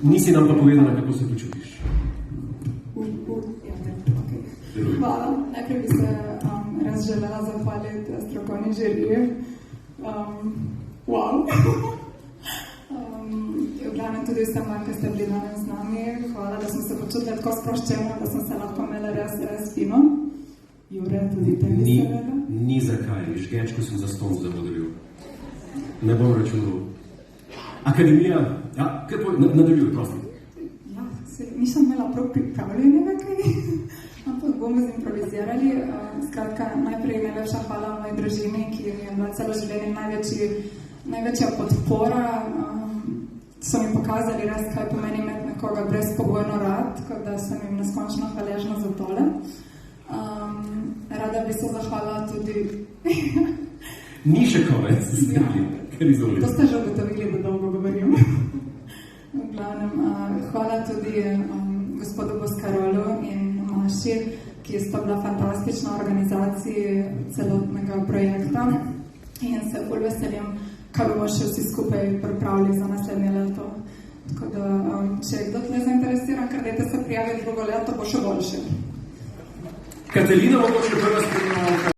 Nisi nam pa povedala, kako se počutiš. Hvala. Najprej bi se raz želela zahvaliti strokovni žiriji. Wow. V glavnem tudi vsem vam, ki ste bili danes z nami. Hvala, da smo se počutili tako sproščeno, da smo se lahko imeli res fino. Jure, tudi tebi seveda. Ni zakaj, žgečko sem za ston zavodril. Ne bom računal. Akademija, nadaljuj, prosim. Ja, nisem imela prav pripravljenega kaj, ampak bomo zimprovizirali. Skratka, najprej najlepša hvala moji družini, ki mi je bila celo življenje največja podpora. So mi pokazali res, kaj pomeni imeti nekoga brezpogojno rad, tako da sem jim neskončno hvaležna za tole. Rada bi se zahvala tudi... Ni še konec, ker izvolite. To ste že ugotovili, da dolgo govorim. V glavnem, hvala tudi gospodu Boskarolu in Maši, ki sta bila fantastična organizaciji celotnega projekta in se bolj veselim, kaj bomo še vsi skupaj pripravili za naslednje leto. Tako da, če je kdo tle zainteresiran, ker dajte se prijaviti drugo leto, bo še boljše. Katalina, mogoče prva spremljala.